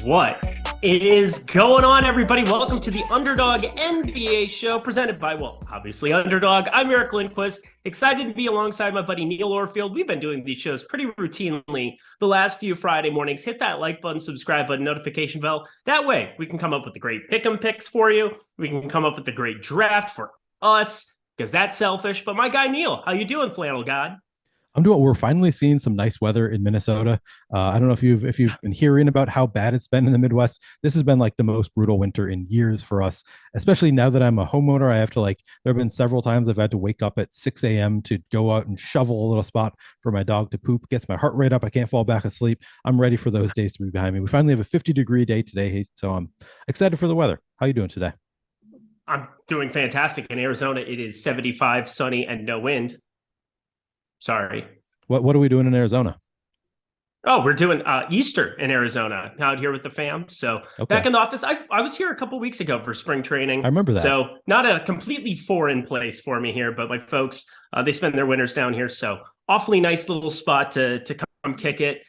What is going on, everybody? Welcome to the UnderDog NBA show presented by, well, obviously UnderDog. I'm Eric Lindquist, excited to be alongside my buddy Neil Orfield. We've been doing these shows pretty routinely the last few Friday mornings. Hit that like button, subscribe button, notification bell. That way we can come up with the great pick 'em picks for you. We can come up with the great draft for us because that's selfish. But my guy Neil, how you doing, Flannel God? I'm doing. We're finally seeing some nice weather in Minnesota. I don't know if you've been hearing about how bad it's been in the Midwest. This has been like the most brutal winter in years for us, especially now that I'm a homeowner. I have to there have been several times I've had to wake up at 6 a.m. to go out and shovel a little spot for my dog to poop. Gets my heart rate up. I can't fall back asleep. I'm ready for those days to be behind me. We finally have a 50-degree day today, so I'm excited for the weather. How you doing today? I'm doing fantastic. In Arizona, it is 75, sunny, and no wind. Sorry. What are we doing in Arizona? Oh, we're doing Easter in Arizona out here with the fam. So Back in the office. I was here a couple weeks ago for spring training. I remember that. So not a completely foreign place for me here, but my folks, they spend their winters down here. So awfully nice little spot to come kick it.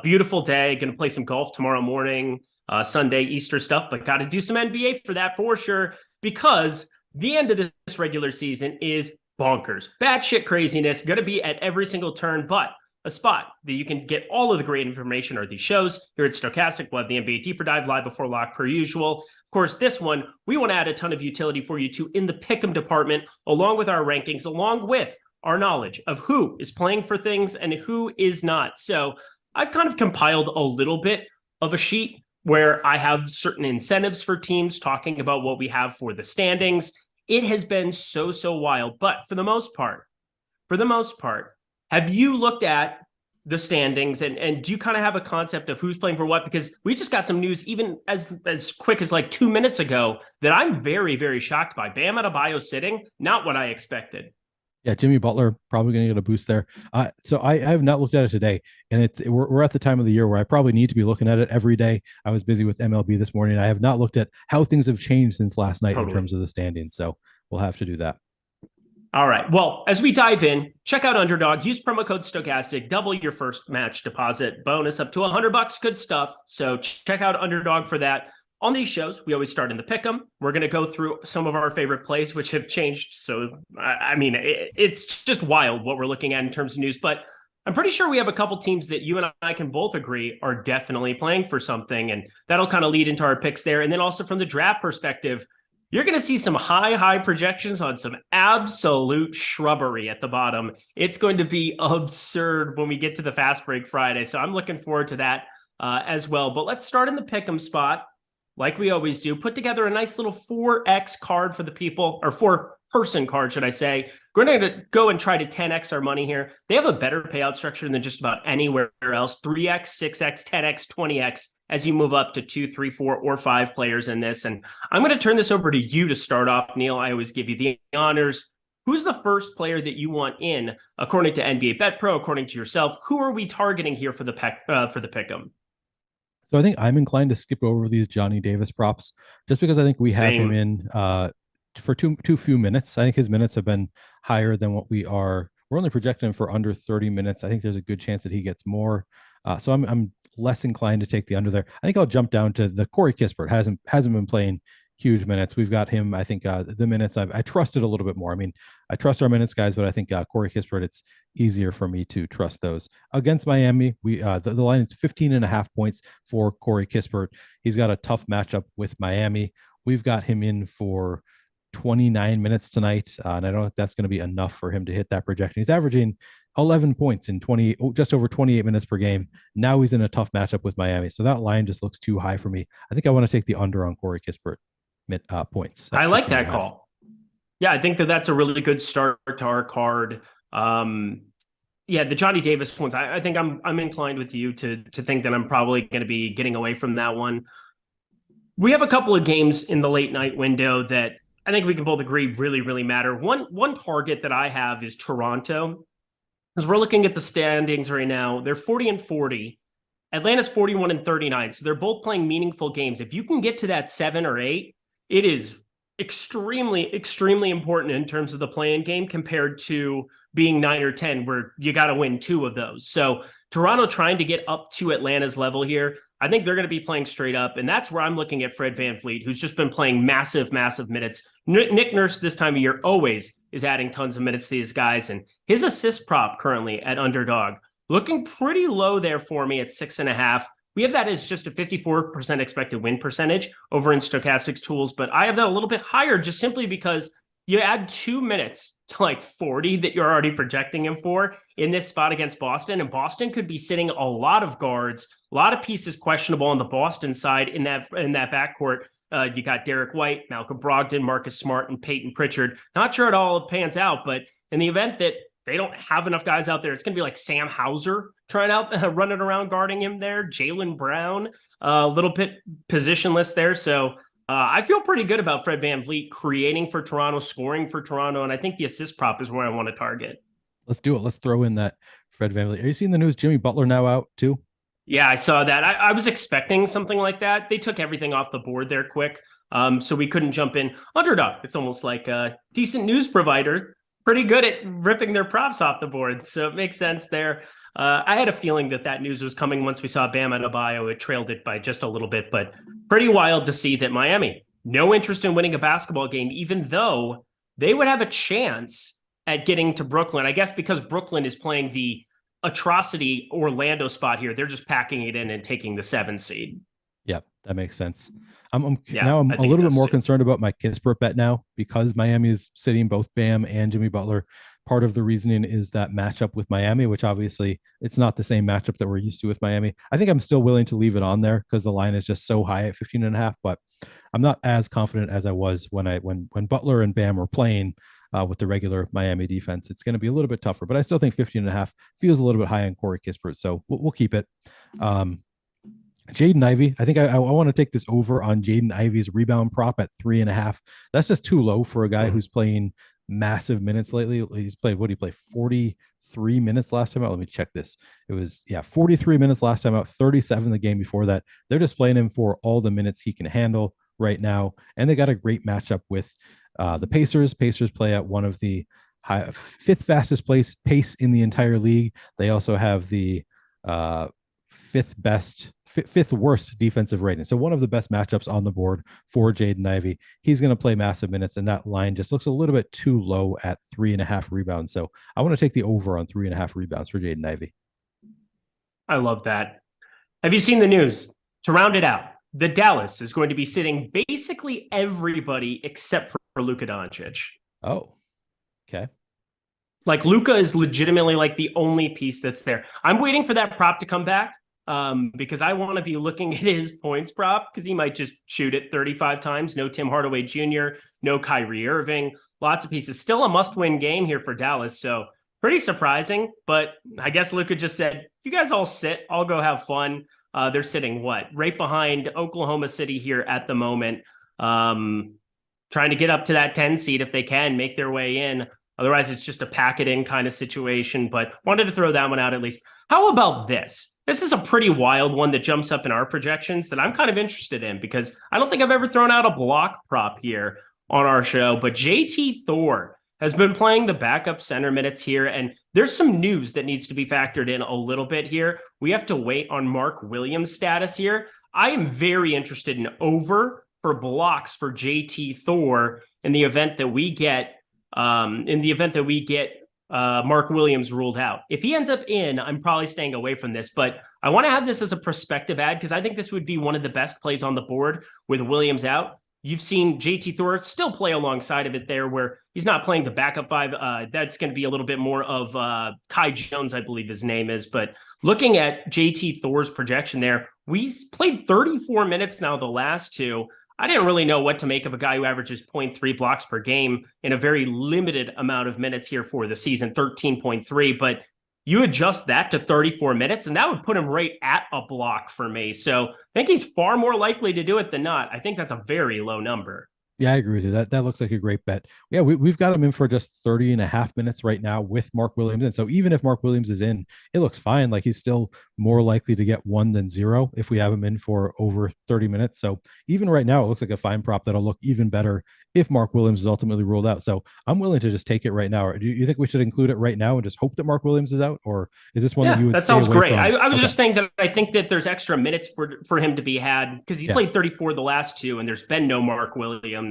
Beautiful day. Going to play some golf tomorrow morning, Sunday, Easter stuff, but got to do some NBA for that for sure, because the end of this regular season is bonkers. Batshit craziness, going to be at every single turn, but a spot that you can get all of the great information are these shows here at Stokastic. We'll have the NBA Deeper Dive live before lock per usual. Of course, this one, we want to add a ton of utility for you too in the pick'em department, along with our rankings, along with our knowledge of who is playing for things and who is not. So I've kind of compiled a little bit of a sheet where I have certain incentives for teams, talking about what we have for the standings. It has been so wild, but for the most part, have you looked at the standings and do you kind of have a concept of who's playing for what? Because we just got some news even as quick as like 2 minutes ago that I'm very shocked by. Bam Adebayo sitting, not what I expected. Yeah, Jimmy Butler probably going to get a boost there. So I have not looked at it today, and we're at the time of the year where I probably need to be looking at it every day. I was busy with MLB this morning. I have not looked at how things have changed since last night in terms of the standings. So we'll have to do that. All right. Well, as we dive in, check out UnderDog. Use promo code Stokastic. Double your first match deposit bonus up to $100. Good stuff. So check out UnderDog for that. On these shows, we always start in the pick'em. We're going to go through some of our favorite plays, which have changed. So, I mean, it's just wild what we're looking at in terms of news. But I'm pretty sure we have a couple teams that you and I can both agree are definitely playing for something. And that'll kind of lead into our picks there. And then also from the draft perspective, you're going to see some high projections on some absolute shrubbery at the bottom. It's going to be absurd when we get to the Fast Break Friday. So I'm looking forward to that as well. But let's start in the pick'em spot. like we always do, put together a nice little 4X card for the people, or 4-person card, should I say. We're going to go and try to 10X our money here. They have a better payout structure than just about anywhere else. 3X, 6X, 10X, 20X as you move up to 2, 3, 4, or 5 players in this. And I'm going to turn this over to you to start off, Neil. I always give you the honors. Who's the first player that you want in, according to NBA Bet Pro, according to yourself? Who are we targeting here for the pick 'em? So I think I'm inclined to skip over these Johnny Davis props just because I think we have him in for too few minutes. I think his minutes have been higher than what we are. We're only projecting him for under 30 minutes. I think there's a good chance that he gets more. So I'm less inclined to take the under there. I think I'll jump down to the Corey Kispert. Hasn't been playing huge minutes. We've got him. I think the minutes I trusted a little bit more. I mean, I trust our minutes guys, but I think Corey Kispert, it's easier for me to trust those against Miami. We the line is 15.5 points for Corey Kispert. He's got a tough matchup with Miami. We've got him in for 29 minutes tonight, and I don't think that's going to be enough for him to hit that projection. He's averaging 11 points in just over 28 minutes per game. Now he's in a tough matchup with Miami, so that line just looks too high for me. I think I want to take the under on Corey Kispert points. I like that call. Yeah, I think that's a really good start to our card. Yeah, the Johnny Davis ones. I think I'm inclined with you to think that I'm probably going to be getting away from that one. We have a couple of games in the late night window that I think we can both agree really, really matter. One target that I have is Toronto. As we're looking at the standings right now, they're 40-40. Atlanta's 41-39. So they're both playing meaningful games. If you can get to that 7 or 8, it is extremely, extremely important in terms of the play-in game compared to being 9 or 10, where you got to win 2 of those. So Toronto trying to get up to Atlanta's level here. I think they're going to be playing straight up, and that's where I'm looking at Fred VanVleet, who's just been playing massive, massive minutes. Nick Nurse this time of year always is adding tons of minutes to these guys, and his assist prop currently at UnderDog looking pretty low there for me at 6.5. We have that as just a 54% expected win percentage over in Stokastic's tools, but I have that a little bit higher just simply because you add 2 minutes to like 40 that you're already projecting him for in this spot against Boston. And Boston could be sitting a lot of guards, a lot of pieces questionable on the Boston side in that backcourt. You got Derek White, Malcolm Brogdon, Marcus Smart, and Peyton Pritchard. Not sure it all pans out, but in the event that they don't have enough guys out there, it's going to be like Sam Hauser trying out, running around guarding him there. Jaylen Brown, a little bit positionless there. So I feel pretty good about Fred VanVleet creating for Toronto, scoring for Toronto, and I think the assist prop is where I want to target. Let's do it. Let's throw in that Fred VanVleet. Are you seeing the news? Jimmy Butler now out too? Yeah, I saw that. I was expecting something like that. They took everything off the board there quick, so we couldn't jump in. UnderDog, it's almost like a decent news provider, pretty good at ripping their props off the board, so it makes sense there. I had a feeling that news was coming once we saw Bam Adebayo. It trailed it by just a little bit, but pretty wild to see that Miami, no interest in winning a basketball game, even though they would have a chance at getting to Brooklyn. I guess because Brooklyn is playing the atrocity Orlando spot here, they're just packing it in and taking the 7 seed. Yep, that makes sense. I'm a little bit more concerned about my Kispert bet now because Miami is sitting both Bam and Jimmy Butler. Part of the reasoning is that matchup with Miami, which obviously it's not the same matchup that we're used to with Miami. I think I'm still willing to leave it on there because the line is just so high at 15.5, but I'm not as confident as I was when Butler and Bam were playing with the regular Miami defense. It's going to be a little bit tougher, but I still think 15.5 feels a little bit high on Corey Kispert. So we'll keep it. Jaden Ivey, I think I want to take this over on Jaden Ivey's rebound prop at 3.5. That's just too low for a guy who's playing massive minutes lately. He's played, what did he play? 43 minutes last time out. Let me check this. It was 43 minutes last time out, 37 the game before that. They're just playing him for all the minutes he can handle right now. And they got a great matchup with the Pacers. Pacers play at one of the 5th fastest pace in the entire league. They also have the 5th worst defensive rating. So one of the best matchups on the board for Jaden Ivey. He's going to play massive minutes, and that line just looks a little bit too low at 3.5 rebounds. So I want to take the over on 3.5 rebounds for Jaden Ivey. I love that. Have you seen the news? To round it out, the Dallas is going to be sitting basically everybody except for Luka Doncic. Oh, okay. Like Luka is legitimately like the only piece that's there. I'm waiting for that prop to come back because I want to be looking at his points prop because he might just shoot it 35 times. No Tim Hardaway Jr., no Kyrie Irving, lots of pieces. Still a must-win game here for Dallas, so pretty surprising. But I guess Luka just said, you guys all sit. I'll go have fun. They're sitting right behind Oklahoma City here at the moment, trying to get up to that 10 seed if they can, make their way in. Otherwise, it's just a pack it in kind of situation, but wanted to throw that one out at least. How about this? This is a pretty wild one that jumps up in our projections that I'm kind of interested in because I don't think I've ever thrown out a block prop here on our show, but JT Thor has been playing the backup center minutes here, and there's some news that needs to be factored in a little bit here. We have to wait on Mark Williams' status here. I am very interested in over for blocks for JT Thor in the event that we get Mark Williams ruled out. If he ends up in, I'm probably staying away from this, but I want to have this as a prospective ad because I think this would be one of the best plays on the board with Williams out. You've seen JT Thor still play alongside of it there where he's not playing the backup five. That's going to be a little bit more of Kai Jones, I believe his name is. But looking at JT Thor's projection there, we played 34 minutes now the last two. I didn't really know what to make of a guy who averages 0.3 blocks per game in a very limited amount of minutes here for the season, 13.3. But you adjust that to 34 minutes, and that would put him right at a block for me. So I think he's far more likely to do it than not. I think that's a very low number. Yeah, I agree with you. That looks like a great bet. Yeah, we've got him in for just 30 and a half minutes right now with Mark Williams. And so even if Mark Williams is in, it looks fine. Like he's still more likely to get 1 than 0 if we have him in for over 30 minutes. So even right now, it looks like a fine prop that'll look even better if Mark Williams is ultimately ruled out. So I'm willing to just take it right now. Or do you think we should include it right now and just hope that Mark Williams is out? Or is this one that you would that sounds great. I was okay. just saying that I think that there's extra minutes for him to be had because he played 34 the last two and there's been no Mark Williams.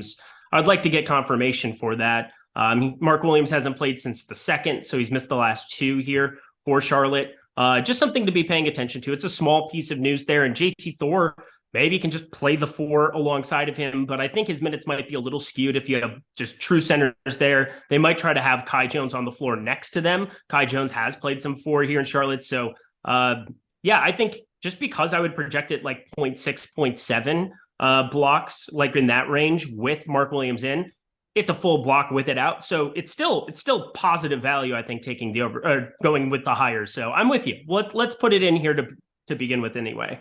I'd like to get confirmation for that. Mark Williams hasn't played since the second, so he's missed the last two here for Charlotte. Just something to be paying attention to. It's a small piece of news there, and JT Thor maybe can just play the 4 alongside of him, but I think his minutes might be a little skewed if you have just true centers there. They might try to have Kai Jones on the floor next to them. Kai Jones has played some 4 here in Charlotte, so I think just because I would project it like 0.6, 0.7, blocks like in that range with Mark Williams in, it's a full block with it out. So it's still positive value, I think, taking the over or going with the higher. So I'm with you. Let's put it in here to begin with anyway.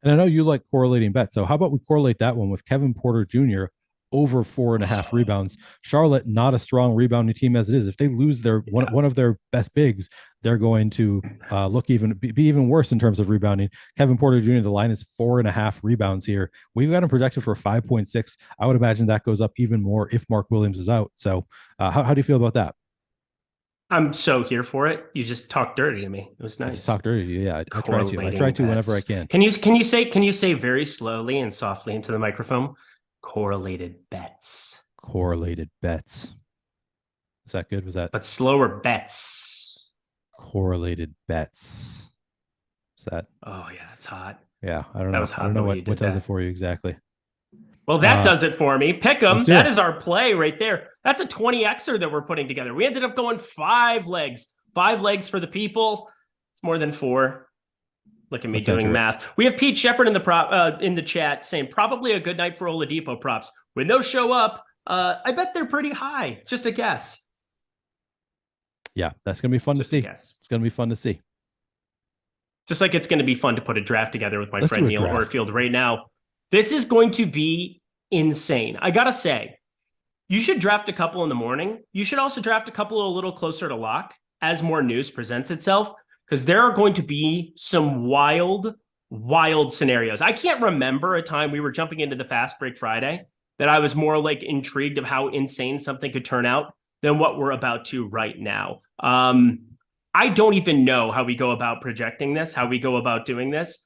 And I know you like correlating bets. So how about we correlate that one with Kevin Porter Jr. over 4.5 rebounds. Charlotte, not a strong rebounding team as it is. If they lose their one of their best bigs, they're going to be even worse in terms of rebounding. Kevin Porter Jr., the line is 4.5 rebounds here. We've got him projected for 5.6. I would imagine that goes up even more if Mark Williams is out. So how do you feel about that? I'm so here for it. You just talk dirty to me. It was nice. Talk dirty. Yeah, I try to whenever I can. Can you say very slowly and softly into the microphone? Correlated bets. Correlated bets. Is that good? Was that? But slower bets. Correlated bets. Is that? Oh yeah, that's hot. Yeah, I don't know. I don't know what does it for you exactly. Well, that does it for me. Pick 'em. That is our play right there. That's a 20xer that we're putting together. We ended up going 5 legs. 5 legs for the people. It's more than 4. Look at me doing math. We have Pete Shepard in the chat saying probably a good night for Oladipo props. When those show up, I bet they're pretty high. Just a guess. Yeah, that's gonna be fun to see. It's gonna be fun to see. Just like it's gonna be fun to put a draft together with my friend Neil Orfield right now. This is going to be insane. I gotta say, you should draft a couple in the morning. You should also draft a couple a little closer to lock as more news presents itself, because there are going to be some wild scenarios. I can't remember a time we were jumping into the Fast Break Friday that I was more like intrigued of how insane something could turn out than what we're about to right now. I don't even know how we go about projecting this, how we go about doing this.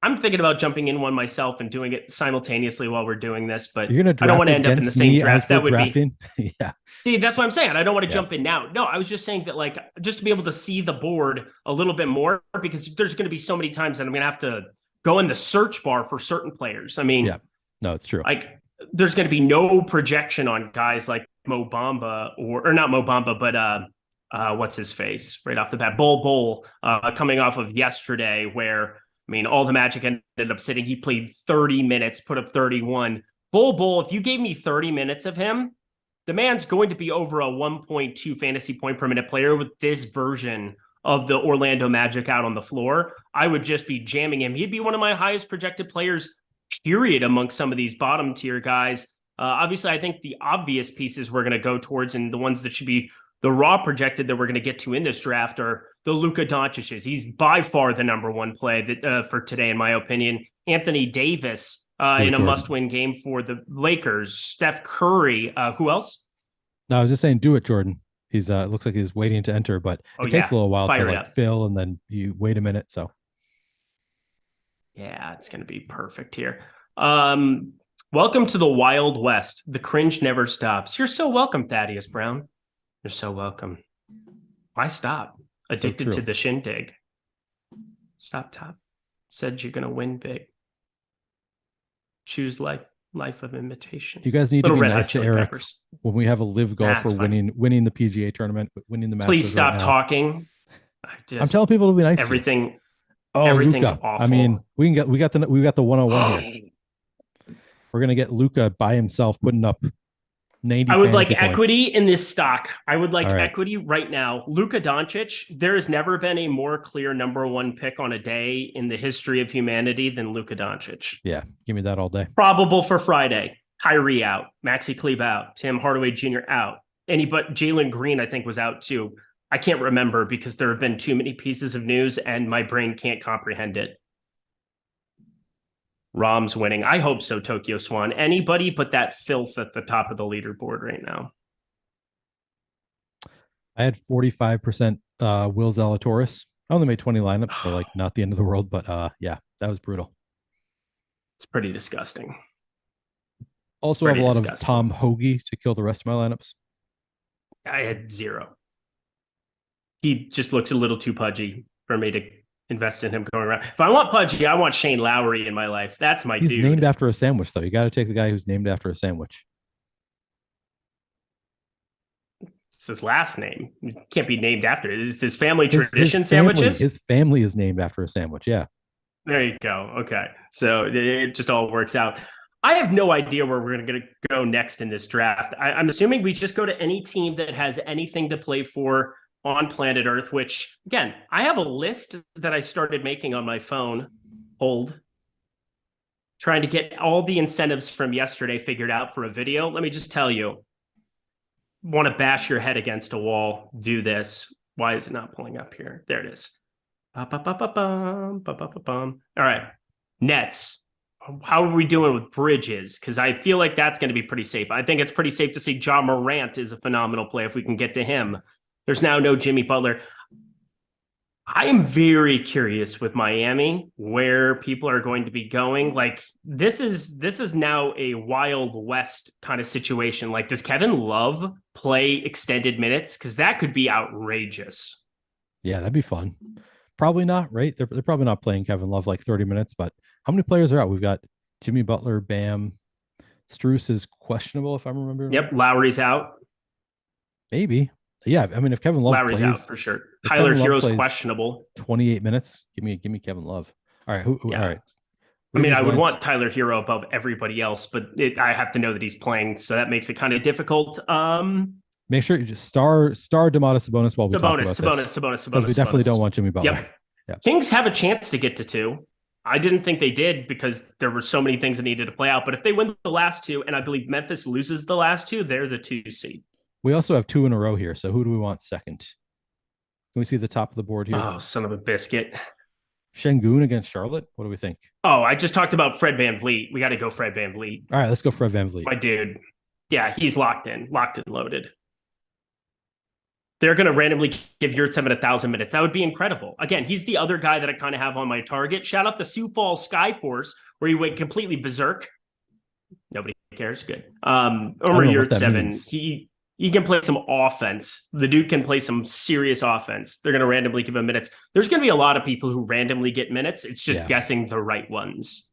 I'm thinking about jumping in one myself and doing it simultaneously while we're doing this, but I don't want to end up in the same draft. That would be. Yeah. See, that's what I'm saying. I don't want to jump in now. No, I was just saying that, like, just to be able to see the board a little bit more, because there's going to be so many times that I'm going to have to go in the search bar for certain players. I mean, no, it's true. Like, there's going to be no projection on guys like Mo Bamba or not Mo Bamba, but what's his face right off the bat? Bull coming off of yesterday, where I mean, all the Magic ended up sitting. He played 30 minutes, put up 31. Bull, if you gave me 30 minutes of him, the man's going to be over a 1.2 fantasy point per minute player with this version of the Orlando Magic out on the floor. I would just be jamming him. He'd be one of my highest projected players, period, amongst some of these bottom tier guys. Obviously, I think the obvious pieces we're going to go towards and the ones that should be the raw projected that we're going to get to in this draft are the Luka Doncic's. He's by far the number one play that, for today, in my opinion. Anthony Davis in a must-win game for the Lakers. Steph Curry. Who else? No, I was just saying, do it, Jordan. He's looks like he's waiting to enter, but it takes a little while to fill, and then you wait a minute. So, yeah, it's going to be perfect here. Welcome to the Wild West. The cringe never stops. You're so welcome, Thaddeus Brown. You're so welcome. Why stop? Addicted to the shindig. Stop top. Said you're going to win big. Choose life of imitation. You guys need to be nice to Eric when we have a live golfer winning the PGA tournament, winning the Masters. Please stop talking. I'm telling people to be nice. Everything's Luka. awful. I mean, we got the 101 here. We're gonna get Luka by himself putting up 90. I would like points. Equity in this stock. I would like equity right now. Luka Doncic. There has never been a more clear number one pick on a day in the history of humanity than Luka Doncic. Yeah, give me that all day. Probable for Friday. Kyrie out. Maxi Kleber out. Tim Hardaway Jr. out. But Jalen Green, I think, was out too. I can't remember because there have been too many pieces of news and my brain can't comprehend it. Rom's winning. I hope so, Tokyo Swan. Anybody but that filth at the top of the leaderboard right now. I had 45% Will Zalatoris. I only made 20 lineups, so not the end of the world, but yeah, that was brutal. It's pretty disgusting. Also have a lot of Tom Hoagie to kill the rest of my lineups. I had 0. He just looks a little too pudgy for me to invest in him going around. If I want pudgy, I want Shane Lowry in my life. That's my dude. He's named after a sandwich, though. You got to take the guy who's named after a sandwich. It's his last name. It can't be named after it. It's his family tradition sandwiches. His family is named after a sandwich. Yeah. There you go. Okay. So it just all works out. I have no idea where we're going to go next in this draft. I'm assuming we just go to any team that has anything to play for on planet Earth, which, again, I have a list that I started making on my phone, trying to get all the incentives from yesterday figured out for a video. Let me just tell you, want to bash your head against a wall, do this. Why is it not pulling up here? There it is. All right. Nets. How are we doing with Bridges? Because I feel like that's going to be pretty safe. I think it's pretty safe to say Ja Morant is a phenomenal play if we can get to him. There's now no Jimmy Butler. I am very curious with Miami where people are going to be going. Like this is now a Wild West kind of situation. Like, does Kevin Love play extended minutes? Because that could be outrageous. Yeah, that'd be fun. Probably not, right? They're probably not playing Kevin Love like 30 minutes, but how many players are out? We've got Jimmy Butler, Bam. Strus is questionable, if I'm remembering. Yep, Lowry's out. Maybe. Yeah, I mean, if Kevin Love Lowry's plays, out for sure. Tyler Hero's questionable. 28 minutes. Give me Kevin Love. All right. All right. I mean, I would want Tyler Hero above everybody else, but I have to know that he's playing, so that makes it kind of difficult. Make sure you just star Domantas Sabonis while we talk about Sabonis. Because we definitely don't want Jimmy Butler. Yep. Kings have a chance to get to 2. I didn't think they did because there were so many things that needed to play out. But if they win the last 2, and I believe Memphis loses the last 2, they're the 2 seed. We also have 2 in a row here. So who do we want second? Can we see the top of the board here? Oh, son of a biscuit. Şengün against Charlotte. What do we think? Oh, I just talked about Fred VanVleet. We got to go Fred VanVleet. All right, let's go Fred VanVleet. My dude. Yeah, he's locked and loaded. They're going to randomly give Yurtseven 1,000 minutes. That would be incredible. Again, he's the other guy that I kind of have on my target. Shout out to Sioux Falls Skyforce, where he went completely berserk. Nobody cares. Good. Omer Yurtseven, he can play some offense. The dude can play some serious offense. They're going to randomly give him minutes. There's going to be a lot of people who randomly get minutes. It's just guessing the right ones.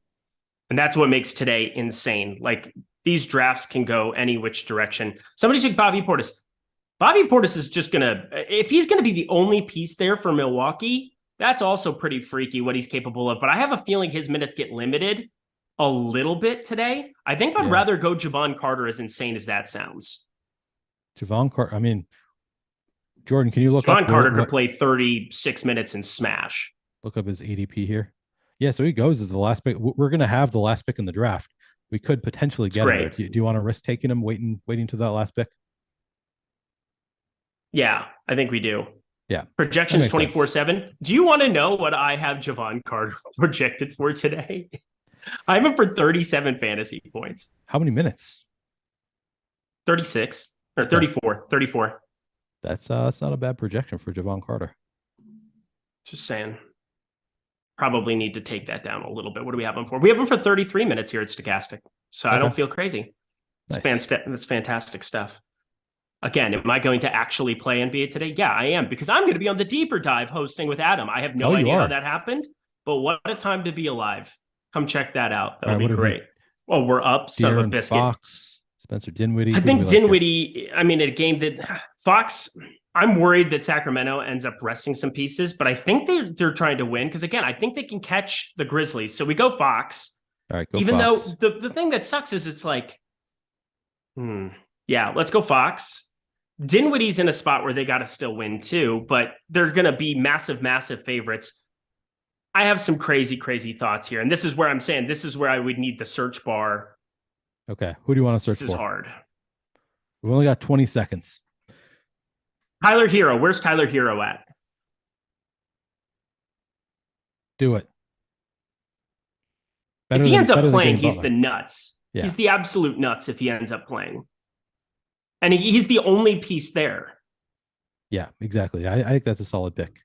And that's what makes today insane. Like, these drafts can go any which direction. Somebody took Bobby Portis. Bobby Portis is just going to, if he's going to be the only piece there for Milwaukee, That's also pretty freaky what he's capable of. But I have a feeling his minutes get limited a little bit today. I think I'd rather go Javon Carter, as insane as that sounds. Javon Carter, I mean, Jordan, can you look Javon up Carter could play 36 minutes and smash. Look up his ADP here. Yeah, so he goes as the last pick. We're going to have the last pick in the draft. We could potentially get him. Do you want to risk taking him, waiting to that last pick? Yeah, I think we do. Yeah. Projections 24/7. Do you want to know what I have Javon Carter projected for today? I have him for 37 fantasy points. How many minutes? 36 or 34. 34. That's not a bad projection for Javon Carter. Just saying. Probably need to take that down a little bit. What do we have him for? We have him for 33 minutes here at Stokastic. So I don't feel crazy. It's fantastic stuff. Again, am I going to actually play NBA today? Yeah, I am, because I'm going to be on the Deeper Dive hosting with Adam. I have no idea how that happened, but what a time to be alive. Come check that out. That'll be great. Oh, we're up. Son of a biscuit. Fox, Spencer Dinwiddie. I think Dinwiddie, I mean, a game that Fox, I'm worried that Sacramento ends up resting some pieces, but I think they're trying to win because, again, I think they can catch the Grizzlies. So we go Fox. All right, go Even Fox. though the thing that sucks is it's like, yeah, let's go Fox. Dinwiddie's in a spot where they got to still win too, but they're going to be massive, massive favorites. I have some crazy, crazy thoughts here. And this is where I'm saying this is where I would need the search bar. Okay. Who do you want to search for? This is hard. We've only got 20 seconds. Tyler Hero. Where's Tyler Hero at? Do it. If he ends up playing, he's the nuts. Yeah. He's the absolute nuts if he ends up playing. And he's the only piece there. Yeah, exactly. I think that's a solid pick.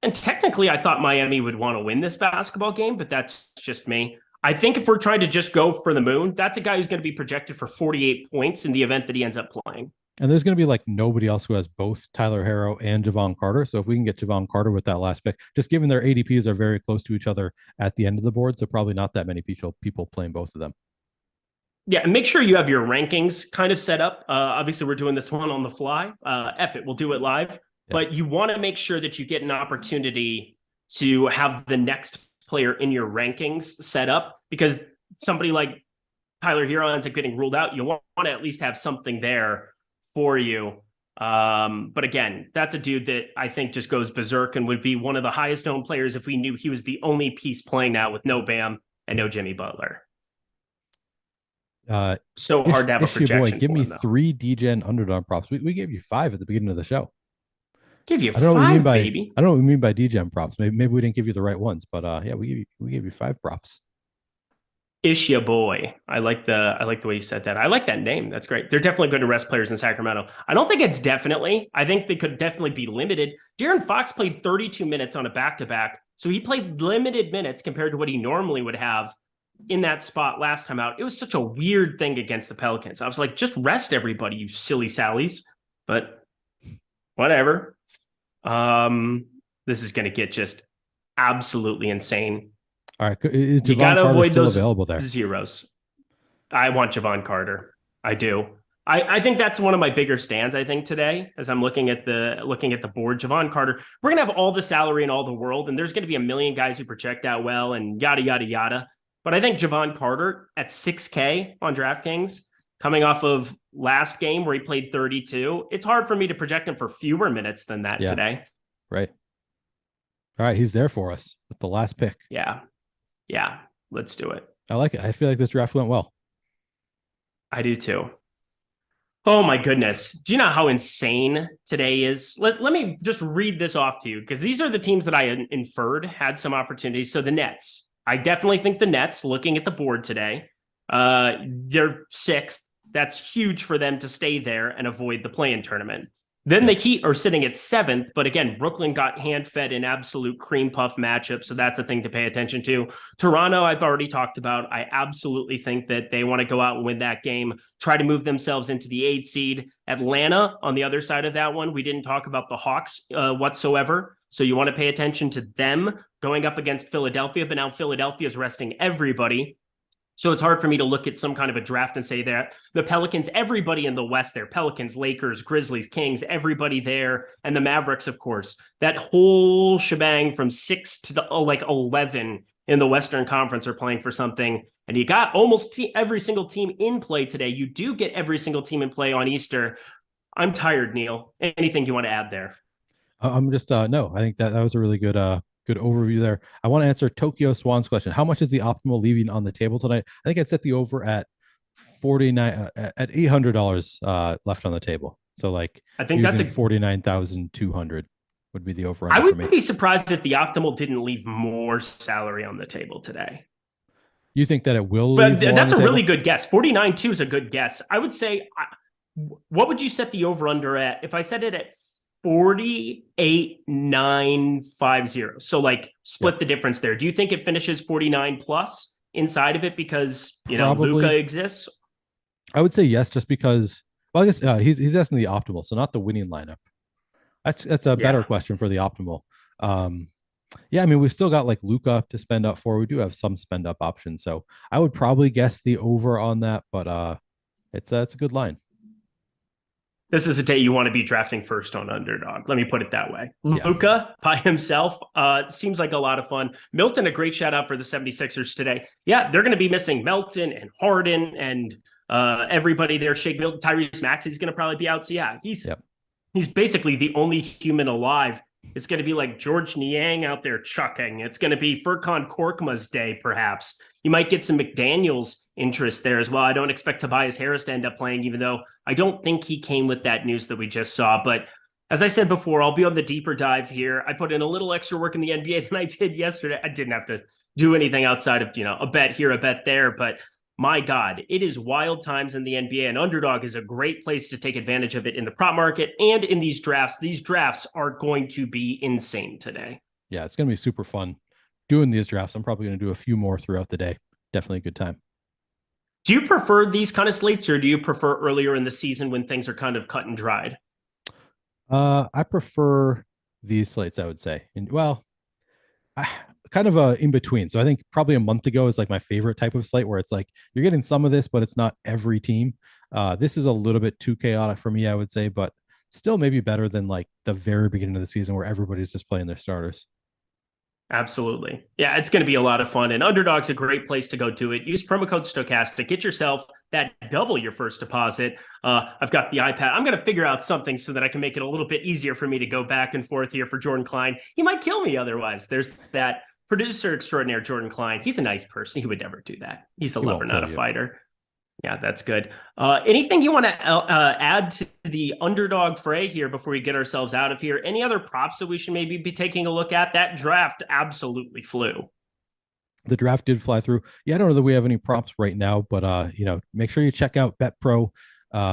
And technically, I thought Miami would want to win this basketball game, but that's just me. I think if we're trying to just go for the moon, that's a guy who's going to be projected for 48 points in the event that he ends up playing. And there's going to be like nobody else who has both Tyler Hero and Javon Carter. So if we can get Javon Carter with that last pick, just given their ADPs are very close to each other at the end of the board, so probably not that many people playing both of them. Yeah, and make sure you have your rankings kind of set up. Obviously, we're doing this one on the fly. We'll do it live. Yeah. But you want to make sure that you get an opportunity to have the next player in your rankings set up, because somebody like Tyler Hero ends up getting ruled out. You want to at least have something there for you. But again, that's a dude that I think just goes berserk and would be one of the highest owned players if we knew he was the only piece playing now with no Bam and no Jimmy Butler. So hard to have a projection. Give me 3 DGen UnderDog props. We gave you 5 at the beginning of the show. Give you 5, baby. I don't know what we mean by DGen props. Maybe we didn't give you the right ones, but yeah, we gave you 5 props. Ish ya boy. I like the way you said that. I like that name. That's great. They're definitely going to rest players in Sacramento. I don't think it's definitely. I think they could definitely be limited. De'Aaron Fox played 32 minutes on a back-to-back, so he played limited minutes compared to what he normally would have in that spot last time out. It was such a weird thing against the Pelicans. I was like, just rest everybody, you silly Sallies. But whatever. This is going to get just absolutely insane. All right. Is Javon Carter avoid still those available there? Zeros. I want Javon Carter. I do. I think that's one of my bigger stands, I think, today, as I'm looking at the board. Javon Carter, we're going to have all the salary in all the world, and there's going to be a million guys who project out well and yada, yada, yada. But I think Javon Carter at 6K on DraftKings, coming off of last game where he played 32, it's hard for me to project him for fewer minutes than that today. Right. All right. He's there for us with the last pick. Yeah. Let's do it. I like it. I feel like this draft went well. I do too. Oh my goodness. Do you know how insane today is? Let me just read this off to you, because these are the teams that I inferred had some opportunities. So the Nets. I definitely think the Nets, looking at the board today, they're 6th. That's huge for them to stay there and avoid the play-in tournament. Then the Heat are sitting at 7th, but again, Brooklyn got hand-fed in absolute cream puff matchup, so that's a thing to pay attention to. Toronto, I've already talked about. I absolutely think that they want to go out and win that game, try to move themselves into the 8th seed. Atlanta, on the other side of that one, we didn't talk about the Hawks whatsoever, so you want to pay attention to them going up against Philadelphia, but now Philadelphia is resting everybody. So it's hard for me to look at some kind of a draft and say that the Pelicans, everybody in the West there, Pelicans, Lakers, Grizzlies, Kings, everybody there, and the Mavericks, of course, that whole shebang from 6 to like 11 in the Western Conference are playing for something. And you got almost every single team in play today. You do get every single team in play on Easter. I'm tired, Neil. Anything you want to add there? I'm just no. I think that was a really good good overview there. I want to answer Tokyo Swan's question. How much is the optimal leaving on the table tonight? I think I'd set the over at 49 at $800 left on the table. So like I think that's a 49,200 would be the over. I would be surprised if the optimal didn't leave more salary on the table today. You think that it will? But that's a really good guess. 49.2 is a good guess. I would say, what would you set the over under at? If I set it at 48,950, so like split the difference there. Do you think it finishes 49 plus inside of it because Luka exists? I would say yes, just because. Well, I guess he's asking the optimal, so not the winning lineup. That's a better question for the optimal. Yeah, I mean, we've still got like Luka to spend up for. We do have some spend up options, so I would probably guess the over on that, but it's a good line. This is a day you want to be drafting first on Underdog. Let me put it that way. Yeah. Luka by himself seems like a lot of fun. Milton, a great shout out for the 76ers today. Yeah, they're going to be missing Melton and Harden and everybody there. Shake Milton, Tyrese Maxey's going to probably be out. So yeah, he's basically the only human alive. It's going to be like George Niang out there chucking. It's going to be Furkan Korkmaz's day, perhaps. You might get some McDaniels interest there as well. I don't expect Tobias Harris to end up playing, even though I don't think he came with that news that we just saw. But as I said before, I'll be on the deeper dive here. I put in a little extra work in the NBA than I did yesterday. I didn't have to do anything outside of, a bet here, a bet there. But my God, it is wild times in the NBA, and Underdog is a great place to take advantage of it in the prop market and in these drafts. These drafts are going to be insane today. Yeah, it's going to be super fun doing these drafts. I'm probably going to do a few more throughout the day. Definitely a good time. Do you prefer these kind of slates, or do you prefer earlier in the season when things are kind of cut and dried? I prefer these slates, I would say. And kind of in between. So I think probably a month ago is like my favorite type of slate, where it's like you're getting some of this, but it's not every team. This is a little bit too chaotic for me, I would say, but still maybe better than like the very beginning of the season where everybody's just playing their starters. Absolutely. Yeah, it's going to be a lot of fun, and Underdog's a great place to go do it. Use promo code Stokastic. Get yourself that double your first deposit. I've got the iPad. I'm going to figure out something so that I can make it a little bit easier for me to go back and forth here for Jordan Klein. He might kill me otherwise. There's that producer extraordinaire, Jordan Klein. He's a nice person. He would never do that. He's a lover, not a fighter. Yeah, that's good. Anything you want to add to the Underdog fray here before we get ourselves out of here? Any other props that we should maybe be taking a look at? That draft absolutely flew. The draft did fly through. Yeah, I don't know that we have any props right now, but make sure you check out BetPro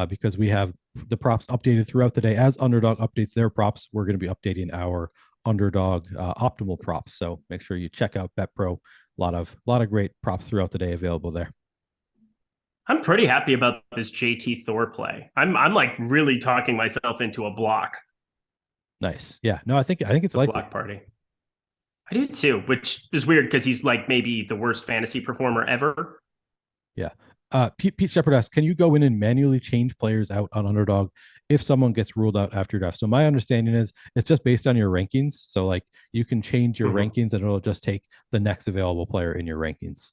because we have the props updated throughout the day. As Underdog updates their props, we're going to be updating our Underdog optimal props. So make sure you check out BetPro. A lot of great props throughout the day available there. I'm pretty happy about this JT Thor play. I'm like really talking myself into a block. Nice. Yeah. No, I think it's like block party. I do too, which is weird because he's like maybe the worst fantasy performer ever. Yeah. Pete Shepard asks, can you go in and manually change players out on Underdog if someone gets ruled out after draft? So my understanding is it's just based on your rankings. So like you can change your rankings and it'll just take the next available player in your rankings.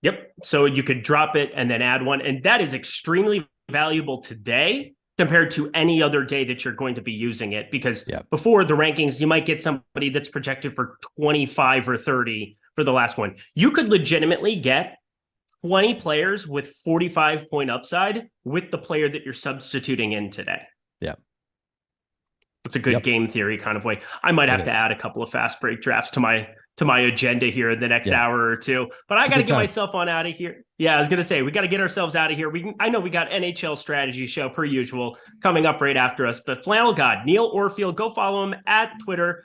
Yep. So you could drop it and then add one. And that is extremely valuable today compared to any other day that you're going to be using it. Because before the rankings, you might get somebody that's projected for 25 or 30 for the last one. You could legitimately get 20 players with 45-point upside with the player that you're substituting in today. Yeah. It's a good game theory kind of way. I might have to add a couple of fast break drafts to my agenda here in the next hour or two, but I got to get myself on out of here. Yeah, I was going to say, we got to get ourselves out of here. I know we got NHL strategy show per usual coming up right after us, but Flannel God, Neil Orfield, go follow him at Twitter,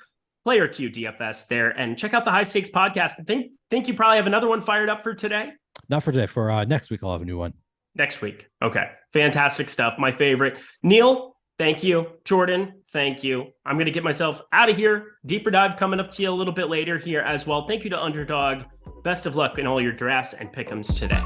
PlayerQDFS there, and check out the High Stakes podcast. I think you probably have another one fired up for today. Not for today. For next week, I'll have a new one. Next week. Okay. Fantastic stuff. My favorite. Neil, thank you. Jordan, thank you. I'm going to get myself out of here. Deeper dive coming up to you a little bit later here as well. Thank you to Underdog Best of luck in all your drafts and pick'ems today.